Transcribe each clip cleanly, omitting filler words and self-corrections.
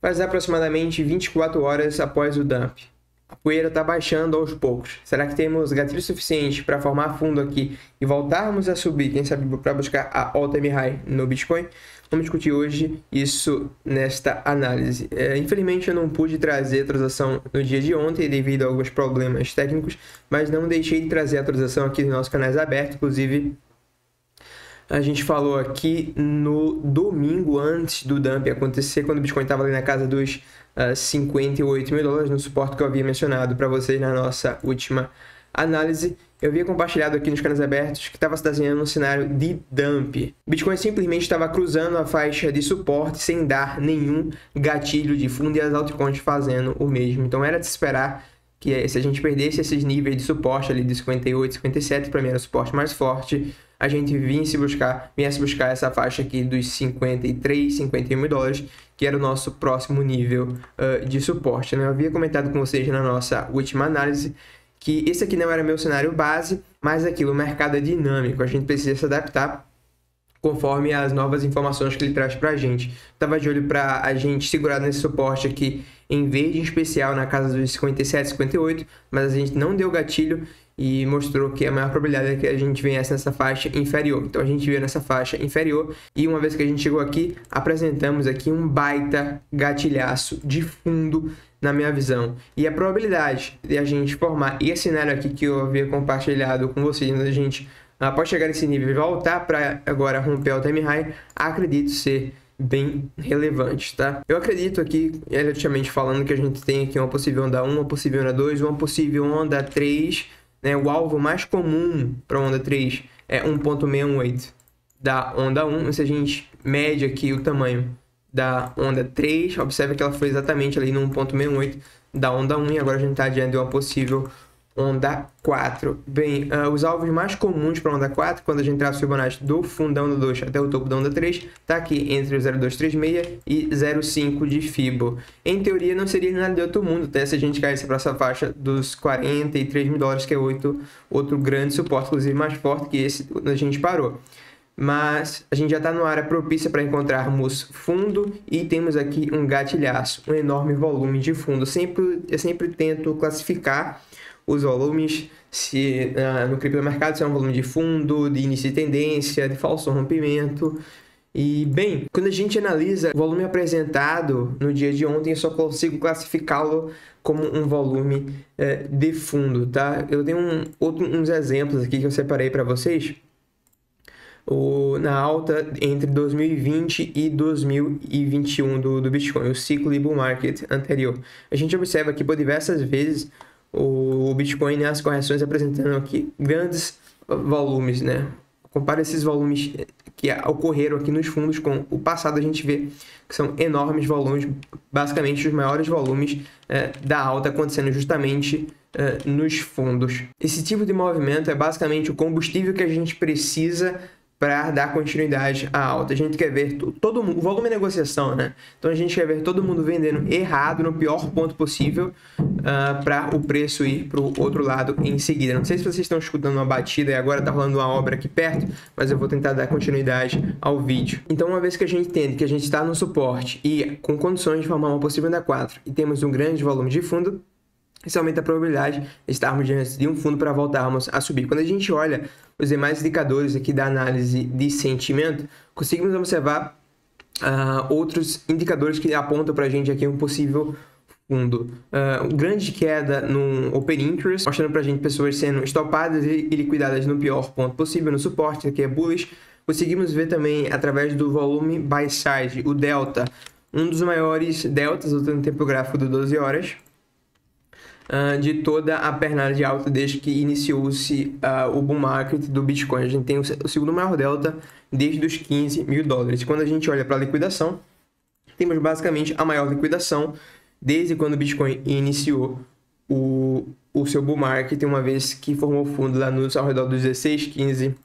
Faz aproximadamente 24 horas após o dump. A poeira está baixando aos poucos. Será que temos gatilho suficiente para formar fundo aqui e voltarmos a subir, quem sabe, para buscar a all-time high no Bitcoin? Vamos discutir hoje isso nesta análise. Infelizmente eu não pude trazer a atualização no dia de ontem devido a alguns problemas técnicos, mas não deixei de trazer a atualização aqui nos nossos canais abertos. Inclusive, a gente falou aqui no domingo antes do dump acontecer, quando o Bitcoin estava ali na casa dos 58 mil dólares, no suporte que eu havia mencionado para vocês na nossa última análise. Eu havia compartilhado aqui nos canais abertos que estava se desenhando um cenário de dump. O Bitcoin simplesmente estava cruzando a faixa de suporte sem dar nenhum gatilho de fundo e as altcoins fazendo o mesmo. Então era de se esperar que se a gente perdesse esses níveis de suporte ali de 58, 57, para mim era o suporte mais forte, a gente viesse buscar essa faixa aqui dos 53, 51 mil dólares, que era o nosso próximo nível de suporte, né? Eu havia comentado com vocês na nossa última análise que esse aqui não era meu cenário base, mas aquilo, o mercado é dinâmico, a gente precisa se adaptar conforme as novas informações que ele traz para a gente. Estava de olho para a gente segurar nesse suporte aqui em verde, em especial na casa dos 57, 58, mas a gente não deu gatilho e mostrou que a maior probabilidade é que a gente viesse nessa faixa inferior. Então a gente veio nessa faixa inferior e uma vez que a gente chegou aqui, apresentamos aqui um baita gatilhaço de fundo na minha visão. E a probabilidade de a gente formar esse cenário aqui que eu havia compartilhado com vocês, a gente após chegar nesse nível e voltar para agora romper o time high, acredito ser bem relevante, tá? Eu acredito aqui, relativamente falando, que a gente tem aqui uma possível onda 1, uma possível onda 2, uma possível onda 3, né? O alvo mais comum para a onda 3 é 1.618 da onda 1. Se a gente mede aqui o tamanho da onda 3, observe que ela foi exatamente ali no 1.68 da onda 1 e agora a gente está diante de uma possível onda 4. Bem, os alvos mais comuns para onda 4, quando a gente traça o Fibonacci do fundo da onda 2 até o topo da onda 3, está aqui entre o 0,236 e 0,5 de Fibo. Em teoria, não seria nada de outro mundo, até se a gente caísse para essa faixa dos 43 mil dólares, que é outro grande suporte, inclusive mais forte que esse onde a gente parou. Mas a gente já está numa área propícia para encontrarmos fundo e temos aqui um gatilhaço, um enorme volume de fundo. Eu sempre tento classificar os volumes no criptomercado, se é um volume de fundo, de início de tendência, de falso rompimento. E bem, quando a gente analisa o volume apresentado no dia de ontem, eu só consigo classificá-lo como um volume de fundo, tá? Eu tenho uns exemplos aqui que eu separei para vocês. Na alta entre 2020 e 2021 do Bitcoin, o ciclo de bull market anterior. A gente observa aqui por diversas vezes o Bitcoin nas correções apresentando aqui grandes volumes, né? Compara esses volumes que ocorreram aqui nos fundos com o passado, a gente vê que são enormes volumes, basicamente os maiores volumes da alta acontecendo justamente nos fundos. Esse tipo de movimento é basicamente o combustível que a gente precisa para dar continuidade à alta. A gente quer ver todo mundo, o volume é negociação, né? Então a gente quer ver todo mundo vendendo errado no pior ponto possível para o preço ir para o outro lado em seguida. Não sei se vocês estão escutando uma batida e agora está rolando uma obra aqui perto, mas eu vou tentar dar continuidade ao vídeo. Então, uma vez que a gente entende que a gente está no suporte e com condições de formar uma possível onda 4 e temos um grande volume de fundo, isso aumenta a probabilidade de estarmos diante de um fundo para voltarmos a subir. Quando a gente olha os demais indicadores aqui da análise de sentimento, conseguimos observar outros indicadores que apontam para a gente aqui um possível fundo. Grande queda no Open Interest, mostrando para a gente pessoas sendo estopadas e liquidadas no pior ponto possível, no suporte, aqui é bullish. Conseguimos ver também através do volume buy side, o delta, um dos maiores deltas do tempo gráfico de 12 horas. De toda a pernada de alta desde que iniciou-se o bull market do Bitcoin. A gente tem o segundo maior delta desde os 15 mil dólares. Quando a gente olha para a liquidação, temos basicamente a maior liquidação desde quando o Bitcoin iniciou o seu bull market, uma vez que formou fundo lá ao redor dos 16, 15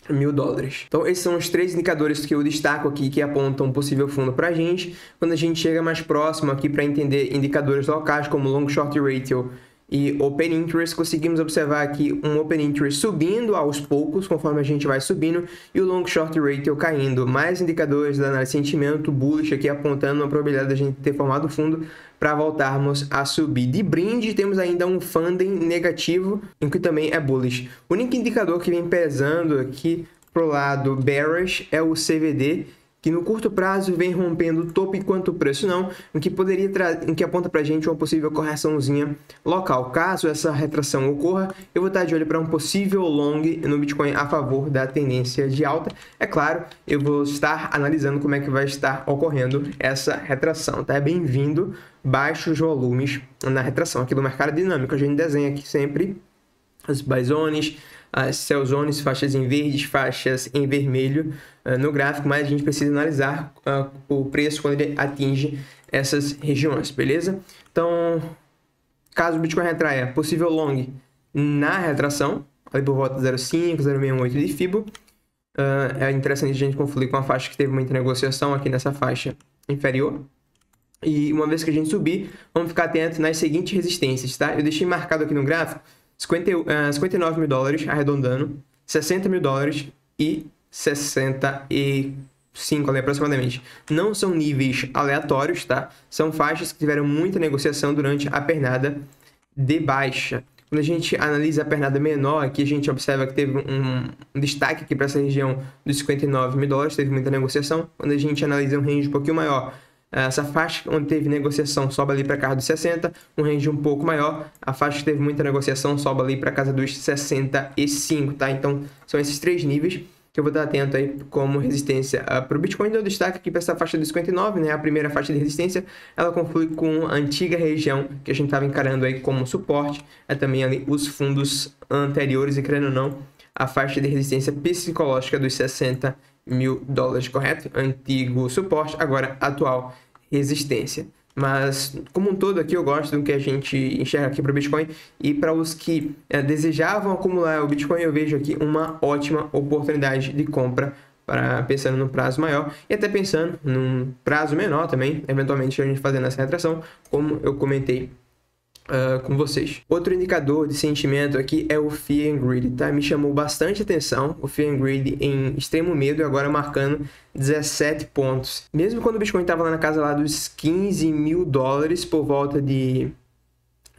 mil dólares. Então esses são os três indicadores que eu destaco aqui que apontam um possível fundo para a gente. Quando a gente chega mais próximo aqui para entender indicadores locais como long short ratio e Open Interest, conseguimos observar aqui um Open Interest subindo aos poucos, conforme a gente vai subindo, e o Long Short Ratio caindo. Mais indicadores da análise de sentimento bullish aqui apontando a probabilidade da gente ter formado fundo para voltarmos a subir. De brinde, temos ainda um funding negativo, em que também é bullish. O único indicador que vem pesando aqui pro lado bearish é o CVD, que no curto prazo vem rompendo o topo enquanto o preço não, o que aponta para a gente uma possível correçãozinha local. Caso essa retração ocorra, eu vou estar de olho para um possível long no Bitcoin a favor da tendência de alta. É claro, eu vou estar analisando como é que vai estar ocorrendo essa retração, tá? É bem-vindo baixos volumes na retração aqui do mercado dinâmico. A gente desenha aqui sempre as buy zones, as sell zones, faixas em verdes, faixas em vermelho no gráfico, mas a gente precisa analisar o preço quando ele atinge essas regiões, beleza? Então, caso o Bitcoin retraia, possível long na retração, ali por volta de 0,5, 0,68 de Fibo. É interessante a gente confluir com a faixa que teve muita negociação aqui nessa faixa inferior. E uma vez que a gente subir, vamos ficar atento nas seguintes resistências, tá? Eu deixei marcado aqui no gráfico 59 mil dólares, arredondando, 60 mil dólares e 65 ali aproximadamente. Não são níveis aleatórios, tá? São faixas que tiveram muita negociação durante a pernada de baixa. Quando a gente analisa a pernada menor, aqui a gente observa que teve um destaque aqui para essa região dos 59 mil dólares, teve muita negociação. Quando a gente analisa um range um pouquinho maior, essa faixa onde teve negociação sobe ali para casa dos 60, um range um pouco maior. A faixa que teve muita negociação sobe ali para casa dos 65, tá? Então, são esses três níveis que eu vou estar atento aí como resistência para o Bitcoin. Deu destaque aqui para essa faixa dos 59, né? A primeira faixa de resistência, ela conflui com a antiga região que a gente estava encarando aí como suporte. É também ali os fundos anteriores e, querendo ou não, a faixa de resistência psicológica dos 60 mil dólares, correto? Antigo suporte, agora atual resistência. Mas, como um todo aqui, eu gosto do que a gente enxerga aqui para o Bitcoin. E para os que desejavam acumular o Bitcoin, eu vejo aqui uma ótima oportunidade de compra, pensando no prazo maior e até pensando num prazo menor também, eventualmente a gente fazendo essa retração, como eu comentei com vocês. Outro indicador de sentimento aqui é o Fear and Greed, tá? Me chamou bastante atenção o Fear and Greed em extremo medo e agora marcando 17 pontos. Mesmo quando o Bitcoin estava lá na casa lá dos 15 mil dólares por volta de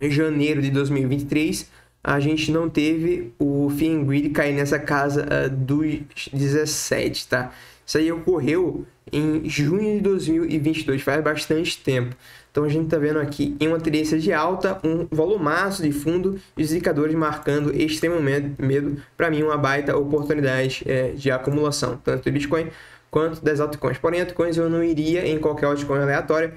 janeiro de 2023, a gente não teve o Fear and Greed cair nessa casa dos 17, tá? Isso aí ocorreu em junho de 2022, faz bastante tempo. Então a gente está vendo aqui em uma tendência de alta, um volumaço de fundo e os indicadores marcando extremo medo. Para mim, uma baita oportunidade de acumulação, tanto do Bitcoin quanto das altcoins. Porém, altcoins eu não iria em qualquer altcoin aleatória.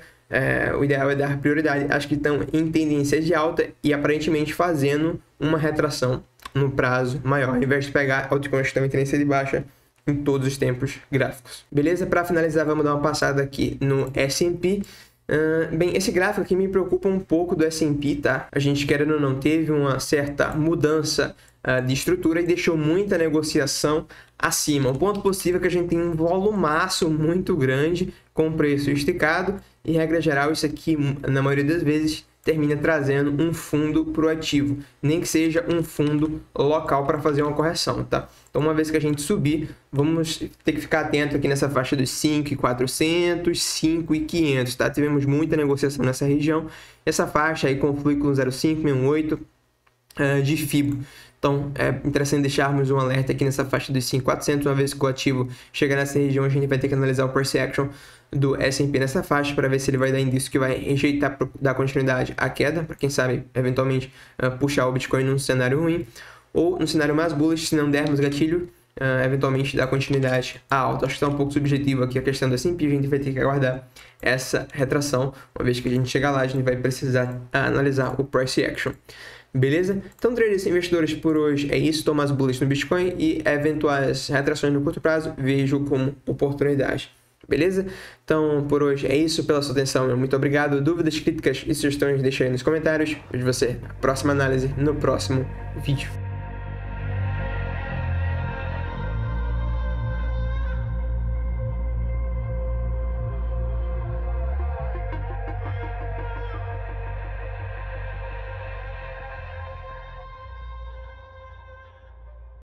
O ideal é dar prioridade às que estão em tendência de alta e aparentemente fazendo uma retração no prazo maior, ao invés de pegar altcoins que estão em tendência de baixa em todos os tempos gráficos. Beleza? Para finalizar, vamos dar uma passada aqui no S&P. Bem, esse gráfico aqui me preocupa um pouco do S&P, tá? A gente, querendo ou não, teve uma certa mudança de estrutura e deixou muita negociação acima. O ponto possível é que a gente tem um volumaço muito grande com preço esticado e, regra geral, isso aqui, na maioria das vezes, termina trazendo um fundo para o ativo, nem que seja um fundo local para fazer uma correção, tá? Então, uma vez que a gente subir, vamos ter que ficar atento aqui nessa faixa dos 5.400, 5.500, tá? Tivemos muita negociação nessa região. Essa faixa aí conflui com 0,568 de Fibo. Então, é interessante deixarmos um alerta aqui nessa faixa dos 5.400. Uma vez que o ativo chegar nessa região, a gente vai ter que analisar o price action do S&P nessa faixa para ver se ele vai dar indício que vai rejeitar, dar continuidade à queda, para quem sabe, eventualmente, puxar o Bitcoin num cenário ruim, ou no cenário mais bullish, se não dermos gatilho, eventualmente dar continuidade à alta. Acho que está um pouco subjetivo aqui a questão do S&P, a gente vai ter que aguardar essa retração. Uma vez que a gente chegar lá, a gente vai precisar analisar o price action. Beleza? Então, traders e investidores, por hoje é isso. Estou mais bullish no Bitcoin e eventuais retrações no curto prazo vejo como oportunidade. Beleza? Então, por hoje é isso. Pela sua atenção, meu muito obrigado. Dúvidas, críticas e sugestões, deixa aí nos comentários. Vejo você na próxima análise, no próximo vídeo.